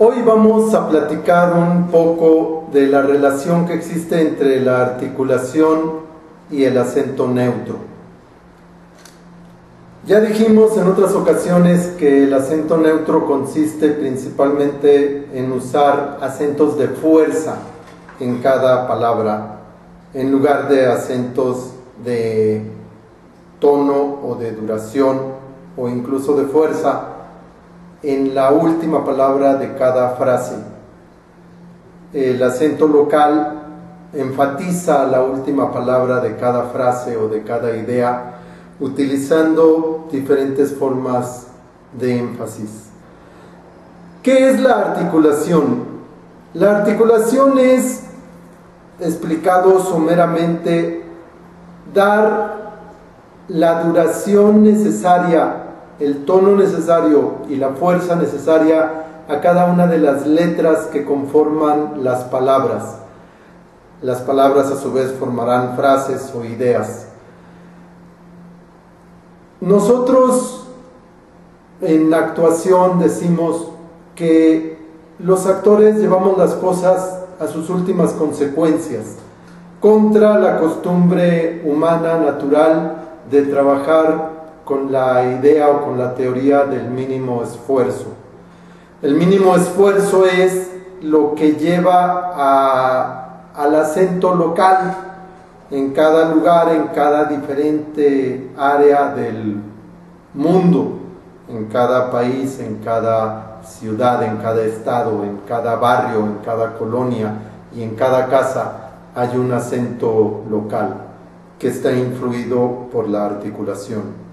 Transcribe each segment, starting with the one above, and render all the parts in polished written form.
Hoy vamos a platicar un poco de la relación que existe entre la articulación y el acento neutro. Ya dijimos en otras ocasiones que el acento neutro consiste principalmente en usar acentos de fuerza en cada palabra, en lugar de acentos de tono o de duración o incluso de fuerza en la última palabra de cada frase. El acento local enfatiza la última palabra de cada frase o de cada idea, utilizando diferentes formas de énfasis. ¿Qué es la articulación? La articulación es, explicado someramente, dar la duración necesaria, el tono necesario y la fuerza necesaria a cada una de las letras que conforman las palabras. Las palabras a su vez formarán frases o ideas. Nosotros en la actuación decimos que los actores llevamos las cosas a sus últimas consecuencias, contra la costumbre humana natural de trabajar con la idea o con la teoría del mínimo esfuerzo. El mínimo esfuerzo es lo que lleva al acento local en cada lugar, en cada diferente área del mundo, en cada país, en cada ciudad, en cada estado, en cada barrio, en cada colonia y en cada casa hay un acento local que está influido por la articulación.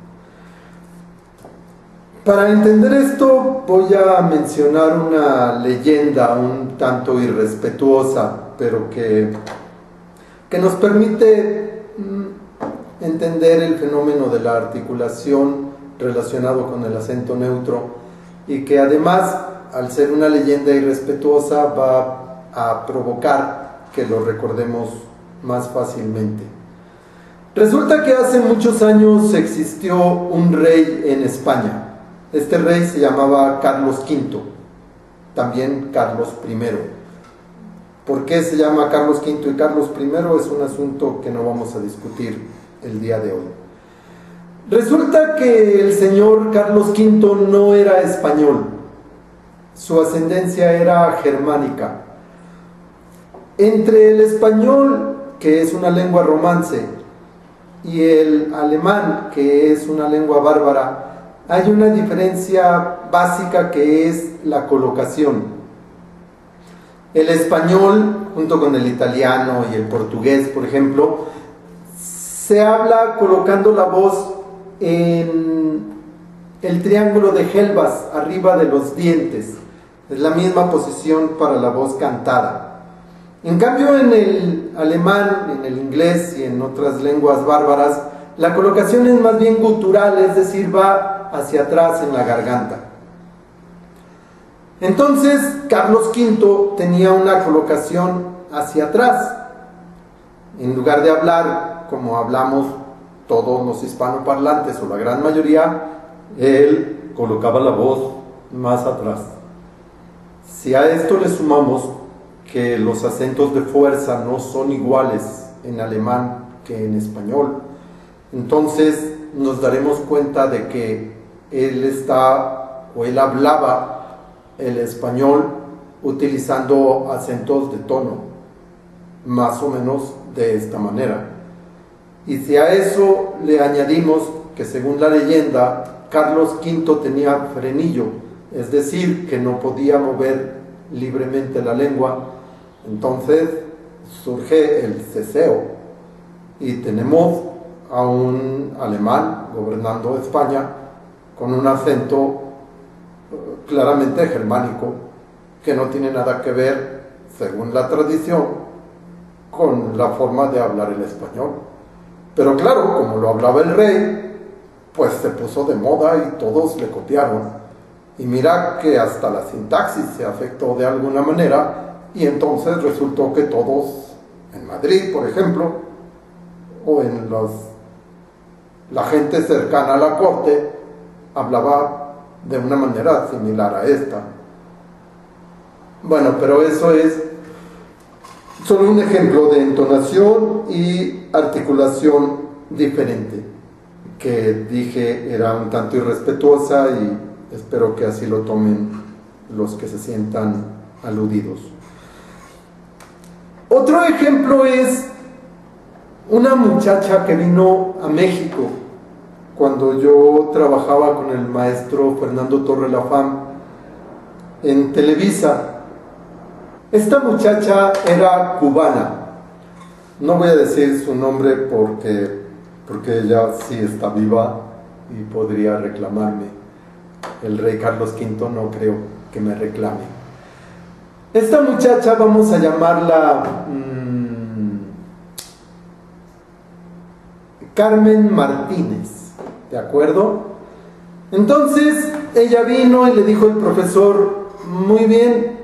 Para entender esto voy a mencionar una leyenda un tanto irrespetuosa, pero que nos permite entender el fenómeno de la articulación relacionado con el acento neutro y que además, al ser una leyenda irrespetuosa, va a provocar que lo recordemos más fácilmente. Resulta que hace muchos años existió un rey en España. Este rey se llamaba Carlos V, también Carlos I. ¿Por qué se llama Carlos V y Carlos I? Es un asunto que no vamos a discutir el día de hoy. Resulta que el señor Carlos V no era español, su ascendencia era germánica. Entre el español, que es una lengua romance, y el alemán, que es una lengua bárbara, hay una diferencia básica que es la colocación. El español, junto con el italiano y el portugués, por ejemplo, se habla colocando la voz en el triángulo de Helbas, arriba de los dientes. Es la misma posición para la voz cantada. En cambio, en el alemán, en el inglés y en otras lenguas bárbaras, la colocación es más bien gutural, es decir, va hacia atrás en la garganta. Entonces, Carlos V tenía una colocación hacia atrás. En lugar de hablar como hablamos todos los hispanoparlantes o la gran mayoría, él colocaba la voz más atrás. Si a esto le sumamos que los acentos de fuerza no son iguales en alemán que en español, entonces nos daremos cuenta de que él hablaba el español utilizando acentos de tono, más o menos de esta manera. Y si a eso le añadimos que, según la leyenda, Carlos V tenía frenillo, es decir, que no podía mover libremente la lengua, entonces surge el ceseo y tenemos a un alemán gobernando España con un acento claramente germánico que no tiene nada que ver, según la tradición, con la forma de hablar el español. Pero claro, como lo hablaba el rey, pues se puso de moda y todos le copiaron. Y mira que hasta la sintaxis se afectó de alguna manera, y entonces resultó que todos en Madrid, por ejemplo, o en la gente cercana a la corte, hablaba de una manera similar a esta. Bueno, pero eso es solo un ejemplo de entonación y articulación diferente, que dije era un tanto irrespetuosa y espero que así lo tomen los que se sientan aludidos. Otro ejemplo es una muchacha que vino a México cuando yo trabajaba con el maestro Fernando Torre Lafam en Televisa. Esta muchacha era cubana. No voy a decir su nombre porque ella sí está viva y podría reclamarme. El rey Carlos V no creo que me reclame. Esta muchacha vamos a llamarla Carmen Martínez, ¿de acuerdo? Entonces ella vino y le dijo el profesor, muy bien.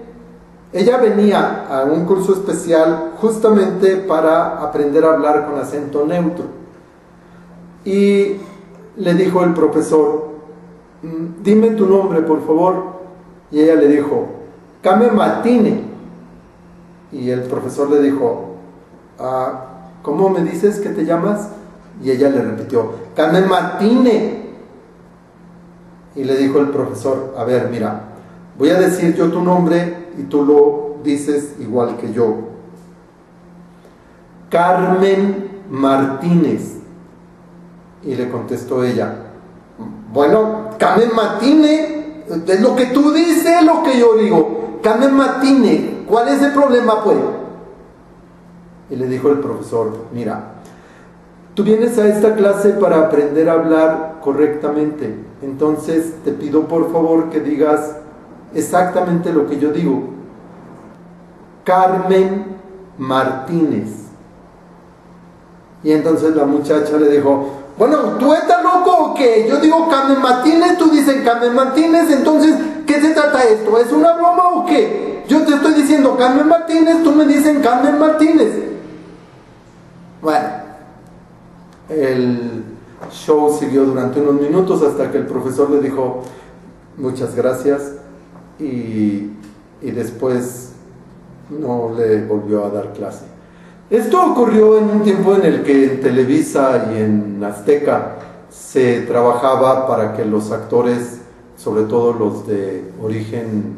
Ella venía a un curso especial justamente para aprender a hablar con acento neutro. Y le dijo el profesor, dime tu nombre, por favor. Y ella le dijo, Carmen Martínez. Y el profesor le dijo, ¿cómo me dices que te llamas? Y ella le repitió, Carmen Martínez. Y le dijo el profesor, a ver, mira, voy a decir yo tu nombre y tú lo dices igual que yo. Carmen Martínez. Y le contestó ella, bueno, Carmen Martínez, es lo que tú dices, lo que yo digo. Carmen Martínez, ¿cuál es el problema, pues? Y le dijo el profesor, mira, tú vienes a esta clase para aprender a hablar correctamente, entonces te pido por favor que digas exactamente lo que yo digo. Carmen Martínez. Y entonces la muchacha le dijo, bueno, ¿tú estás loco o qué? Yo digo Carmen Martínez, tú dices Carmen Martínez, entonces, ¿qué se trata esto? ¿Es una broma o qué? Yo te estoy diciendo Carmen Martínez, tú me dices Carmen Martínez. Bueno, el show siguió durante unos minutos hasta que el profesor le dijo, muchas gracias, y después no le volvió a dar clase. Esto ocurrió en un tiempo en el que en Televisa y en Azteca se trabajaba para que los actores, sobre todo los de origen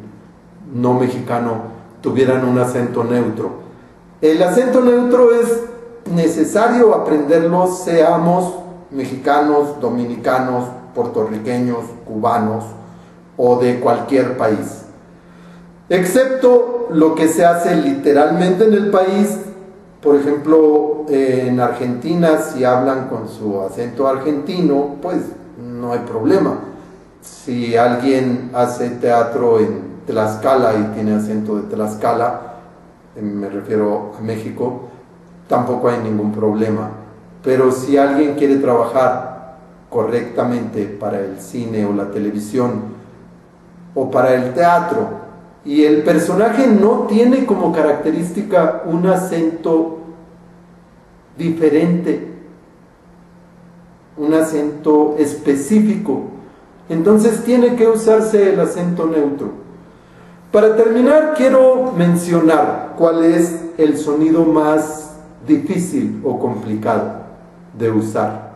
no mexicano, tuvieran un acento neutro. El acento neutro es necesario aprenderlo, seamos mexicanos, dominicanos, puertorriqueños, cubanos o de cualquier país, excepto lo que se hace literalmente en el país. Por ejemplo, en Argentina, si hablan con su acento argentino, pues no hay problema. Si alguien hace teatro en Tlaxcala y tiene acento de Tlaxcala, me refiero a México, tampoco hay ningún problema. Pero si alguien quiere trabajar correctamente para el cine o la televisión o para el teatro, y el personaje no tiene como característica un acento diferente, un acento específico, entonces tiene que usarse el acento neutro. Para terminar, quiero mencionar cuál es el sonido más difícil o complicado de usar.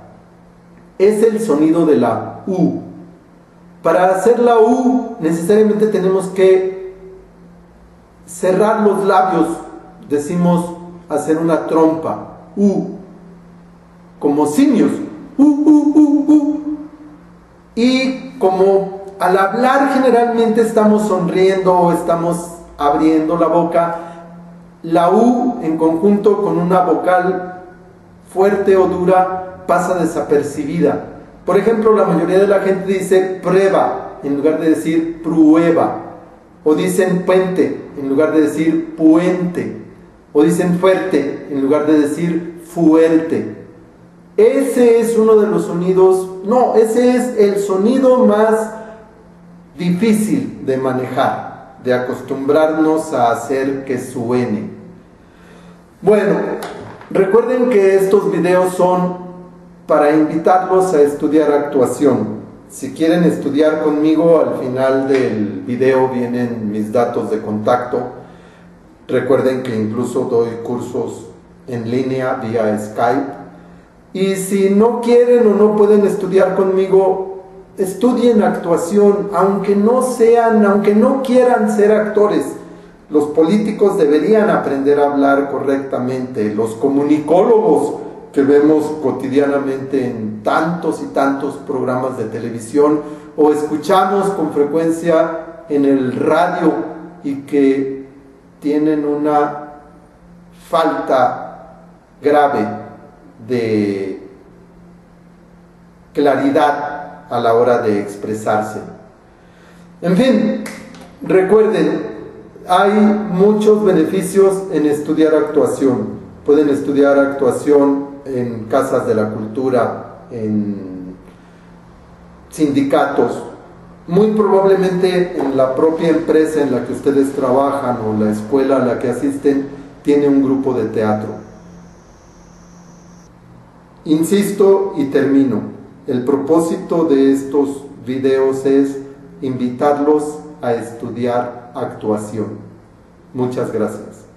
Es el sonido de la U. Para hacer la U necesariamente tenemos que cerrar los labios, decimos hacer una trompa, U, como simios, y como al hablar generalmente estamos sonriendo o estamos abriendo la boca, la U en conjunto con una vocal fuerte o dura pasa desapercibida. Por ejemplo, la mayoría de la gente dice prueba en lugar de decir prueba, o dicen puente en lugar de decir puente, o dicen fuerte en lugar de decir fuerte. Ese es uno de los sonidos, no, ese es el sonido más difícil de manejar, de acostumbrarnos a hacer que suene. Bueno, recuerden que estos videos son para invitarlos a estudiar actuación. Si quieren estudiar conmigo, al final del video vienen mis datos de contacto. Recuerden que incluso doy cursos en línea vía Skype. Y si no quieren o no pueden estudiar conmigo, estudien actuación, aunque no quieran ser actores. Los políticos deberían aprender a hablar correctamente. Los comunicólogos que vemos cotidianamente en tantos y tantos programas de televisión o escuchamos con frecuencia en el radio y que tienen una falta grave de claridad a la hora de expresarse. En fin, recuerden, hay muchos beneficios en estudiar actuación. Pueden estudiar actuación en casas de la cultura, en sindicatos, muy probablemente en la propia empresa en la que ustedes trabajan o la escuela a la que asisten tiene un grupo de teatro. Insisto y termino, el propósito de estos videos es invitarlos a estudiar actuación. Muchas gracias.